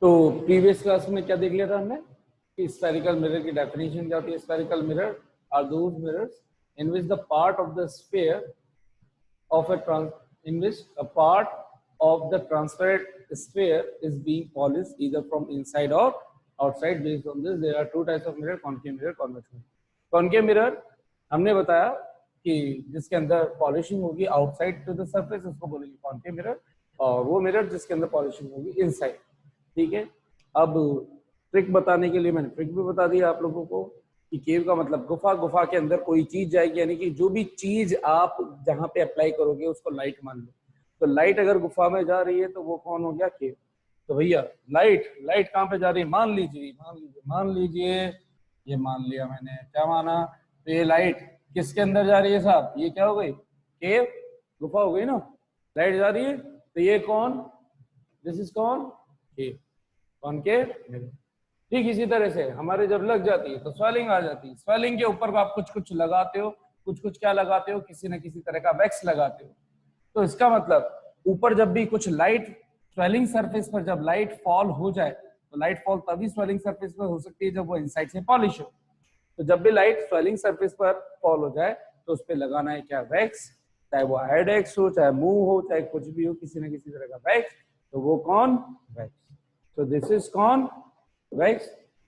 तो previous class में क्या देख लिया था हमने कि स्फेरिकल मिरर की डेफिनेशन क्या होती है। Spherical mirror are those mirrors in which the part of the sphere of in which a part of the transparent sphere is being polished either from inside or outside. Based on this there are two types of mirror, concave mirror, convex mirror. Concave mirror हमने बताया कि जिसके अंदर polishing होगी outside to the surface उसको बोलेंगे concave mirror, और वो मिरर जिसके अंदर पॉलिशिंग होगी इनसाइड। ठीक है, अब ट्रिक बताने के लिए मैंने ट्रिक भी बता दिया आप लोगों को कि केव का मतलब गुफा, गुफा के अंदर कोई चीज जाएगी, यानी कि जो भी चीज आप जहां पे अप्लाई करोगे उसको लाइट मान लो। तो लाइट अगर गुफा में जा रही है तो वो कौन हो गया? केव। तो भैया लाइट लाइट कहाँ पे जा रही है? मान लीजिए ये मान लिया मैंने, क्या माना? तो ये लाइट किसके अंदर जा रही है साहब? ये क्या हो गई? केव, गुफा हो गई ना। लाइट जा रही है तो ये कौन? दिस इज कौन? केव, कॉनकेव मिरर। ठीक इसी तरह से हमारे जब लग जाती है तो स्वेलिंग आ जाती है। स्वेलिंग के ऊपर आप कुछ कुछ लगाते हो, कुछ कुछ क्या लगाते हो? किसी न किसी तरह का वैक्स लगाते हो। तो इसका मतलब ऊपर जब भी कुछ लाइट स्वेलिंग सरफेस पर जब लाइट फॉल हो जाए तो लाइट फॉल तभी स्वेलिंग सरफेस पर हो सकती है जब वो इनसाइड से पॉलिश हो। तो जब भी लाइट स्वेलिंग सरफेस पर फॉल हो जाए तो उस पर लगाना है क्या? वैक्स। चाहे वो आयोडेक्स हो, चाहे मूव हो, चाहे कुछ भी हो, किसी न किसी तरह का वैक्स। तो वो कौन? Wax. So this is convex,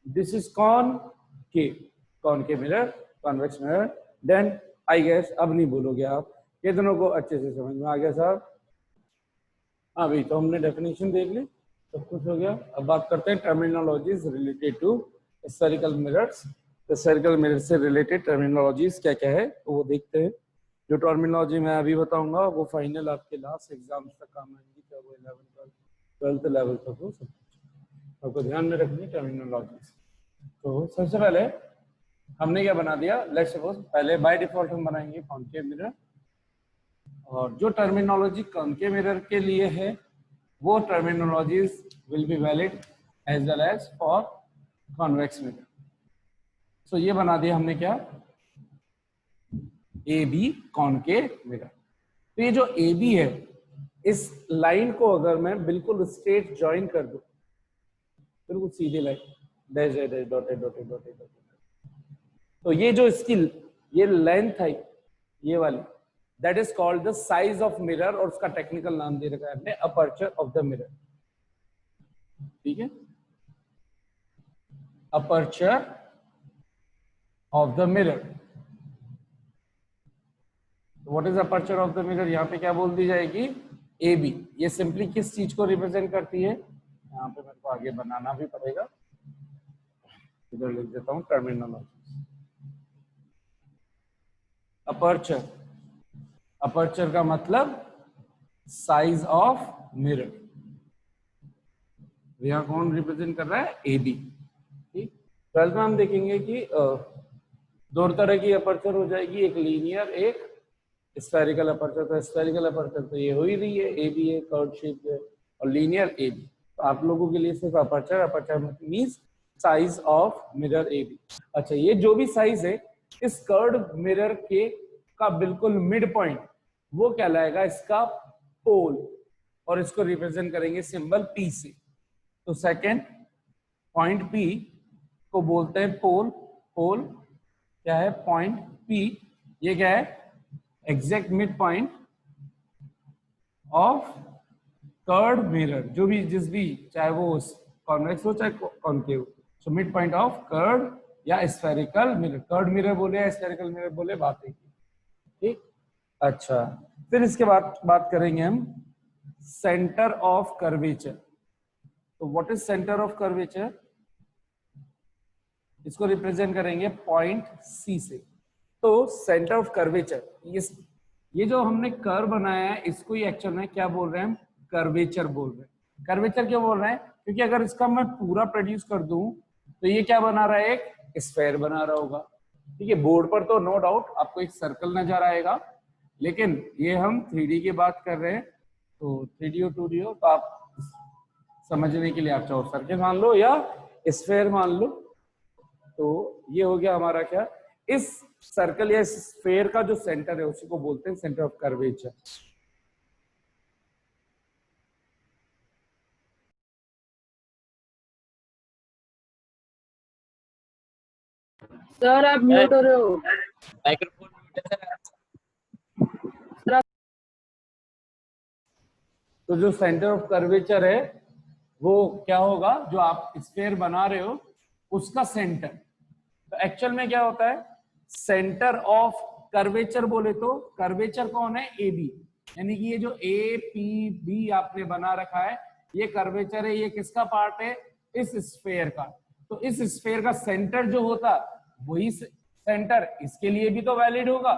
this is concave, concave mirror, convex mirror. Then I guess अब नहीं बोलोगे आप, ये दोनों को अच्छे से समझ में आ गया साहब? हाँ भाई, तो हमने डेफिनेशन देख ली, सब कुछ हो गया। अब बात करते हैं terminologies related to spherical mirrors. Spherical mirror से रिलेटेड टर्मिनोलॉजीज क्या क्या है तो वो देखते हैं। जो टर्मिनोलॉजी मैं अभी बताऊंगा वो फाइनल आपके लास्ट एग्जाम्स तक काम आएंगी, चाहे वो 11th 12th लेवल तक हो, सब आपको ध्यान में रखनी टर्मिनोलॉजीज। तो सबसे पहले हमने क्या बना दिया? लेट्स सपोज पहले बाय डिफॉल्ट हम बनाएंगे कॉनकेव मिरर, और जो टर्मिनोलॉजी कॉनकेव मिरर के लिए है वो terminologies will be valid as well as for convex mirror. So ये बना दिया हमने क्या? A B concave mirror. तो ये जो ए बी है, इस लाइन को अगर मैं बिल्कुल स्ट्रेट ज्वाइन कर दूं, बिल्कुल सीधी line, dash dash dash dotted dotted dotted dotted, तो ये जो इसकी ये लेंथ है ये वाली, that is called the size of mirror, और उसका टेक्निकल नाम दे रखा है हमने अपर्चर ऑफ द मिरर। ठीक है, aperture of the mirror. What is aperture of the mirror? यहाँ पे क्या बोल दी जाएगी? A B. ये सिंपली किस चीज को रिप्रेजेंट करती है? यहाँ पे मेरे को आगे बनाना भी पड़ेगा, इधर लिख देता हूँ टर्मिनोलॉजी। अपर्चर, अपर्चर का मतलब साइज ऑफ मिरर। यहाँ कौन रिप्रेजेंट कर रहा है? A B. ठीक, 12th में हम देखेंगे कि दो तरह की अपर्चर हो जाएगी, एक लीनियर, एक स्फेरिकल अपर्चर। तो स्फेरिकल अपर्चर तो ये हो ही रही है, ए बी है, कर्व शेप है, और लीनियर ए बी। तो आप लोगों के लिए सिर्फ aperture, aperture means size of mirror A B. अच्छा, ये जो भी साइज है इस कर्व मिरर के का बिल्कुल मिड पॉइंट वो कहलाएगा इसका पोल, और इसको रिप्रेजेंट करेंगे सिंबल पी से। तो सेकेंड पॉइंट पी को बोलते हैं पोल। पोल क्या है? Point P. ये क्या है? Exact mid point of curve mirror, जो भी जिस भी, चाहे वो कॉन्वेक्स हो चाहे concave. So mid point of curve या स्फेरिकल मिरर। कर्व मिरर बोले या स्फेरिकल मिरर बोले, बात है। ठीक, अच्छा, फिर इसके बाद बात करेंगे हम सेंटर ऑफ कर्वेचर। तो what is centre of curvature? इसको रिप्रेजेंट करेंगे पॉइंट सी से। तो सेंटर ऑफ कर्वेचर, ये जो हमने कर्व बनाया है इसको ही एक्चुअल में क्या बोल रहे हैं? हम कर्वेचर बोल रहे हैं। कर्वेचर क्यों बोल रहे हैं? क्योंकि अगर इसका मैं पूरा प्रोड्यूस कर दूं तो ये क्या बना रहा है? एक स्फेयर बना रहा होगा। ठीक है, बोर्ड पर तो नो डाउट आपको एक सर्कल नजर आएगा, लेकिन ये हम 3D की बात कर रहे हैं, तो 3D और 2D हो, तो आप समझने के लिए आप चाहो सर्कल मान लो या स्फेयर मान लो। तो ये हो गया हमारा क्या? इस सर्कल या स्फेयर का जो सेंटर है उसी को बोलते हैं सेंटर ऑफ कर्वेचर। सर आप म्यूट हो रहे हो। माइक्रोफोन म्यूट है सर आप तो जो सेंटर ऑफ कर्वेचर है वो क्या होगा, जो आप स्फीयर बना रहे हो उसका सेंटर। तो एक्चुअल में क्या होता है, सेंटर ऑफ कर्वेचर बोले तो कर्वेचर कौन है, ए बी, यानी कि ये जो ए पी बी आपने बना रखा है ये कर्वेचर है। ये किसका पार्ट है, इस स्फीयर का। तो इस स्फीयर का सेंटर जो होता वही सेंटर इसके लिए भी तो वैलिड होगा,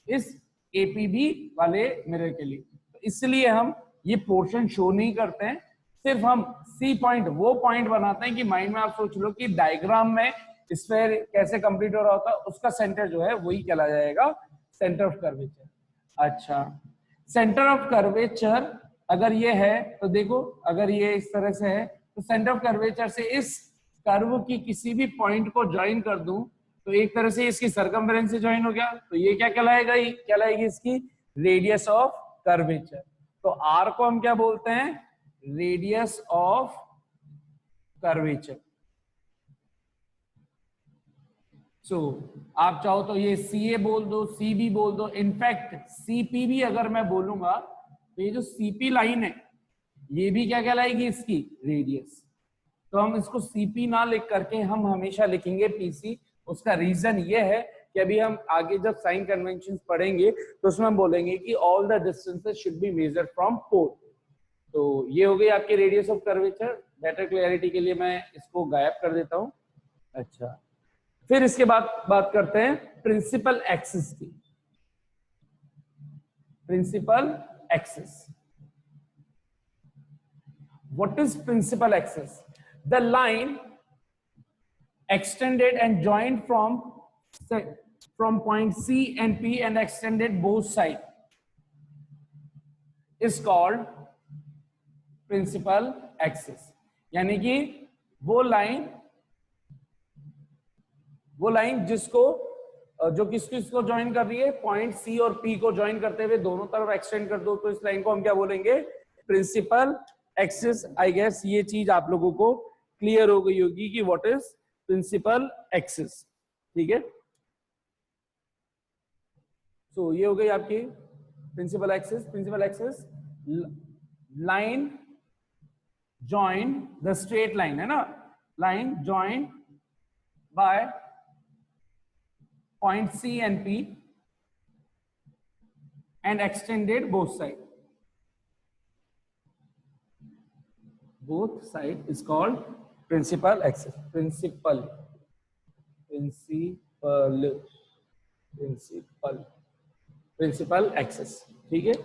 इस एपीबी वाले मिरर के लिए। तो इसलिए हम ये पोर्शन शो नहीं करते हैं, सिर्फ हम सी पॉइंट वो पॉइंट बनाते हैं कि माइंड में आप सोच लो कि डायग्राम में स्फीयर कैसे कंप्लीट हो रहा होता है, उसका सेंटर जो है वही कहला जाएगा सेंटर ऑफ कर्वेचर। अच्छा, सेंटर ऑफ कर्वेचर अगर ये है तो देखो, अगर ये इस तरह से है तो सेंटर ऑफ कर्वेचर से इस कर्व की किसी भी पॉइंट को ज्वाइन कर दूं तो एक तरह से इसकी सर्कमफेरेंस से ज्वाइन हो गया, तो ये क्या कहलाएगा, ये कहलाएगी इसकी रेडियस ऑफ कर्वेचर। तो आर को हम क्या बोलते हैं, रेडियस ऑफ कर्वेचर। सो आप चाहो तो ये सी ए बोल दो, सी बी बोल दो, इनफैक्ट सीपी भी अगर मैं बोलूंगा तो ये जो सीपी लाइन है ये भी क्या कहलाएगी, इसकी रेडियस। तो हम इसको सीपी ना लिख करके हम हमेशा लिखेंगे पीसी। उसका रीजन ये है कि अभी हम आगे जब साइन कन्वेंशन पढ़ेंगे तो उसमें हम बोलेंगे कि all the distances should be measured from pole. तो ये हो गई आपकी radius of curvature. Better clarity के लिए मैं इसको गायब कर देता हूं। अच्छा, फिर इसके बाद बात करते हैं प्रिंसिपल एक्सिस की। Principal axis, what is principal axis? The line extended and joined from point C and P and extended both sides is called principal axis। यानी कि वो लाइन जिसको जो किसको ज्वाइन कर रही है, पॉइंट सी और पी को ज्वाइन करते हुए दोनों तरफ एक्सटेंड कर दो, तो इस लाइन को हम क्या बोलेंगे, प्रिंसिपल एक्सिस। आई गेस ये चीज आप लोगों को क्लियर हो गई होगी कि व्हाट इज प्रिंसिपल एक्सिस। ठीक है, सो ये हो गई आपकी principal axis. Principal axis line join the straight line है ना, line join by point C and P and extended both side is called principal axis। principal axis। ठीक है,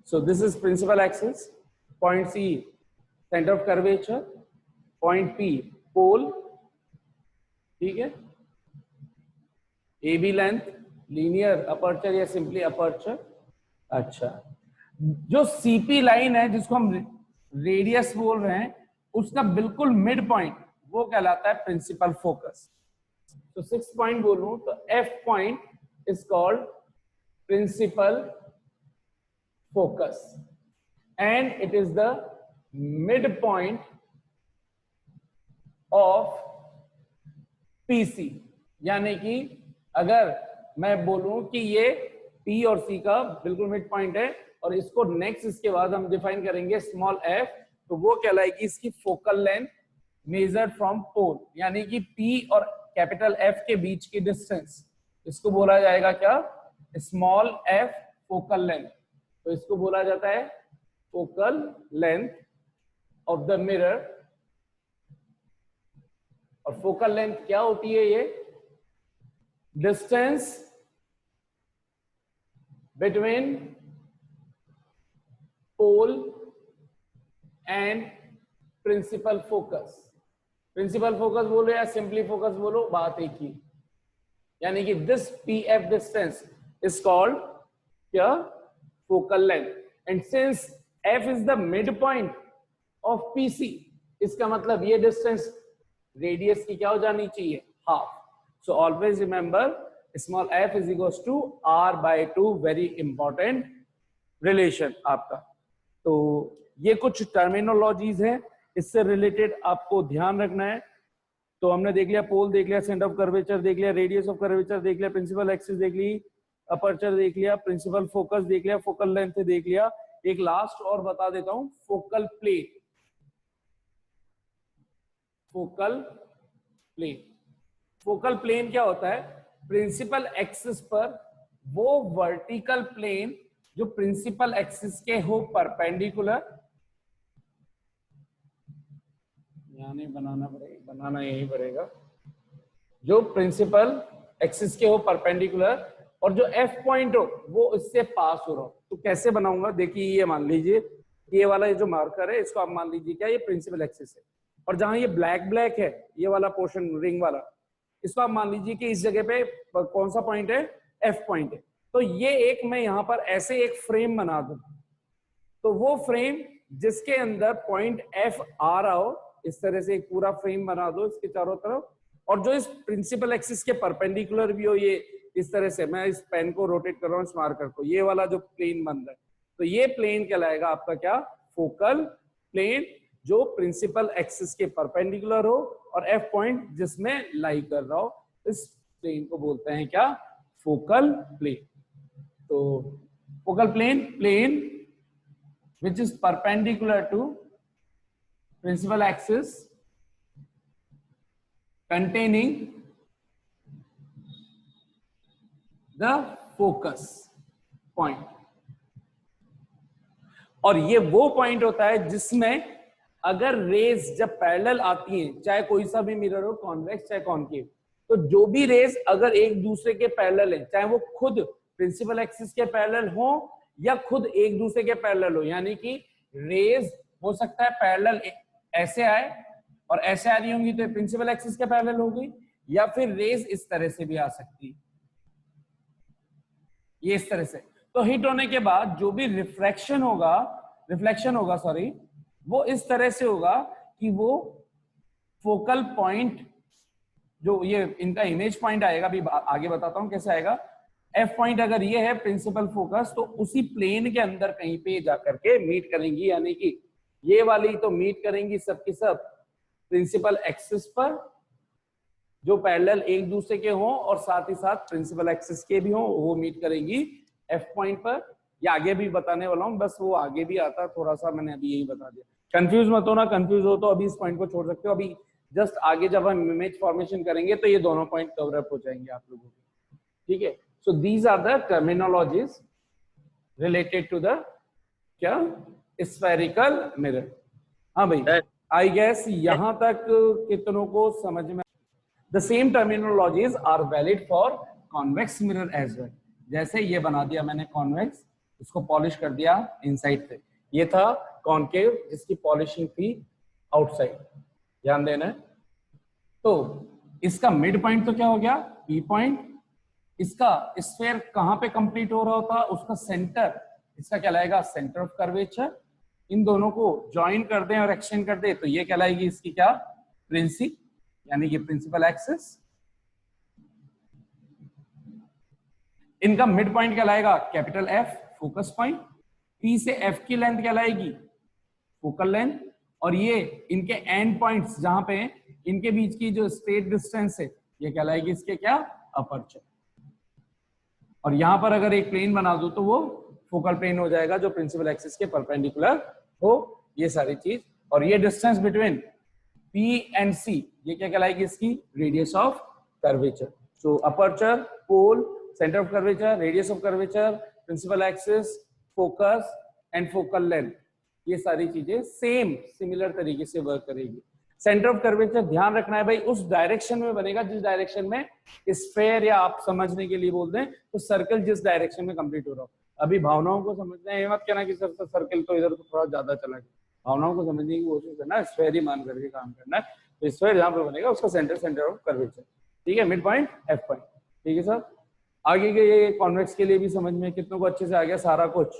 so this is principal axis। point C center of curvature, point P pole। ठीक है, A B length, linear aperture या simply aperture. अच्छा, जो CP line है जिसको हम रेडियस बोल रहे हैं उसका बिल्कुल मिड पॉइंट वो कहलाता है प्रिंसिपल फोकस। तो 6 पॉइंट बोलूं तो F point is called principal focus and it is the mid point of P C. यानी कि अगर मैं बोलूं कि ये P और C का बिल्कुल मिड पॉइंट है और इसको नेक्स्ट इसके बाद हम डिफाइन करेंगे स्मॉल f, तो वो कहलाएगी इसकी focal length measured from pole. यानी कि P और कैपिटल F के बीच की डिस्टेंस, इसको बोला जाएगा क्या, स्मॉल f फोकल लेंथ। तो इसको बोला जाता है focal length of the mirror. और फोकल लेंथ क्या होती है, ये distance between pole and principal focus. Principal focus बोलो या सिंपली फोकस बोलो, बात एक ही। यानी कि this PF distance is called क्या, focal length. And since F is the mid point of PC, इसका मतलब ये डिस्टेंस रेडियस की क्या हो जानी चाहिए, half. So always remember small f is equals to r by 2, very important relation आपका। तो ये कुछ टर्मिनोलॉजीज है, इससे रिलेटेड आपको ध्यान रखना है। तो हमने देख लिया पोल, देख लिया सेंटर ऑफ कर्वेचर, देख लिया रेडियस ऑफ कर्वेचर, देख लिया प्रिंसिपल एक्सिस, देख ली अपर्चर, देख लिया प्रिंसिपल फोकस, देख लिया फोकल लेंथ, देख लिया। एक लास्ट और बता देता हूं, focal plane. Focal plane, focal plane क्या होता है? प्रिंसिपल एक्सिस पर वो वर्टिकल प्लेन जो प्रिंसिपल एक्सिस के हो परपेंडिकुलर, यहां नहीं बनाना पड़ेगा, बनाना यही पड़ेगा, जो प्रिंसिपल एक्सिस के हो परपेंडिकुलर और जो एफ पॉइंट हो वो इससे पास हो रहा हो। तो कैसे बनाऊंगा? देखिए ये मान लीजिए ये वाला ये जो मार्कर है इसको आप मान लीजिए क्या, ये प्रिंसिपल एक्सिस है, और जहां ये ब्लैक ब्लैक है ये वाला पोर्शन रिंग वाला, इसको आप मान लीजिए कि इस जगह पे कौन सा पॉइंट है? एफ पॉइंट है। तो ये एक मैं यहां पर ऐसे एक फ्रेम बना दूं, तो वो फ्रेम जिसके अंदर पॉइंट एफ आ रहा हो, इस तरह से एक पूरा फ्रेम बना दो इसके चारों तरफ, और जो इस प्रिंसिपल एक्सिस के परपेंडिकुलर भी हो, ये इस तरह से मैं इस पेन को रोटेट कर रहा हूं, इस मार्कर को, ये वाला जो प्लेन बन रहा है, तो ये प्लेन कहलाएगा आपका क्या? फोकल प्लेन, जो प्रिंसिपल एक्सिस के परपेंडिकुलर हो और एफ पॉइंट जिसमें लाई कर रहा हो, इस प्लेन को बोलते हैं क्या? Focal plane. तो focal plane, plane which is perpendicular to principal axis containing the focus point। और ये वो पॉइंट होता है जिसमें अगर रेज जब पैरेलल आती हैं, चाहे कोई सा भी मिरर हो, कॉन्वेक्स चाहे कॉनकेव, तो जो भी रेज अगर एक दूसरे के पैरेलल है, चाहे वो खुद प्रिंसिपल एक्सिस के पैरेलल हो या खुद एक दूसरे के पैरेलल हो, यानी कि रेज हो सकता है पैरेलल ऐसे आए और ऐसे आ रही होंगी तो प्रिंसिपल एक्सिस के पैरेलल होगी, या फिर रेज इस तरह से भी आ सकती है, ये इस तरह से। तो हिट होने के बाद जो भी रिफ्लेक्शन होगा सॉरी, वो इस तरह से होगा कि वो फोकल पॉइंट, जो ये इनका इमेज पॉइंट आएगा, अभी आगे बताता हूं कैसे आएगा। एफ पॉइंट अगर ये है प्रिंसिपल फोकस, तो उसी प्लेन के अंदर कहीं पे जाकर के मीट करेंगी, यानी कि ये वाली तो मीट करेंगी सब की सब प्रिंसिपल एक्सिस पर, जो पैरेलल एक दूसरे के हों और साथ ही साथ प्रिंसिपल एक्सिस के भी हों, वो मीट करेंगी एफ पॉइंट पर। ये आगे भी बताने वाला हूं, बस वो आगे भी आता, थोड़ा सा मैंने अभी यही बता दिया। कंफ्यूज मत होना, कंफ्यूज हो तो अभी इस पॉइंट को छोड़ सकते हो, अभी जस्ट आगे जब हम इमेज फॉर्मेशन करेंगे तो ये दोनों पॉइंट कवर अप हो जाएंगे आप लोगों के, ठीक है। So these are the terminologies related to the क्या? Spherical mirror. हाँ भाई, आई गेस यहां तक कितनों को समझ में? The same terminologies are valid for convex mirror as well. जैसे ये बना दिया मैंने कॉन्वेक्स, इसको पॉलिश कर दिया इनसाइड से, ये था कॉनकेव जिसकी पॉलिशिंग थी आउटसाइड, ध्यान देना है। तो इसका मिड पॉइंट तो क्या हो गया? P point. इसका स्फीयर कहां पे कंप्लीट हो रहा होता? उसका सेंटर, इसका कहलाएगा सेंटर ऑफ कर्वेचर। इन दोनों को ज्वाइन कर दें और एक्सटेंड कर दें तो ये कहलाएगी इसकी क्या? प्रिंसिप, यानी कि प्रिंसिपल एक्सिस। इनका मिड पॉइंट कहलाएगा capital F, focus point. P से एफ की लेंथ कहलाएगी फोकल लेंथ, और ये इनके एंड पॉइंट्स जहां पे इनके बीच की जो स्ट्रेट डिस्टेंस है ये कहलाएगी इसके क्या? अपर्चर। और यहां पर अगर एक प्लेन बना दो तो वो फोकल प्लेन हो जाएगा जो प्रिंसिपल एक्सिस के परपेंडिकुलर हो, ये सारी चीज। और ये distance between P and C ये क्या कहलाएगी? इसकी radius of curvature. So aperture, pole, centre of curvature, radius of curvature, principal axis, focus and focal length, ये सारी चीजें सेम सिमिलर तरीके से वर्क करेगी। सेंटर ऑफ कर्वेचर ध्यान रखना है भाई, उस डायरेक्शन में बनेगा जिस डायरेक्शन में स्फीयर, या आप समझने के लिए बोल दें तो सर्कल जिस डायरेक्शन में कंप्लीट हो रहा हो। अभी भावनाओं को समझना है, ये मत कहना कि सर सर्कल तो इधर तो थोड़ा ज्यादा चला गया। भावनाओं को समझने की कोशिश करना, स्फीयर ही मान करके काम करना है। तो स्फीयर जहां पे बनेगा उसका सेंटर ऑफ कर्वेचर, ठीक है। मिड पॉइंट एफ पॉइंट, ठीक है सर। आगे के ये कॉन्वेक्स के लिए भी समझ में कितनों को अच्छे से आ गया सारा कुछ?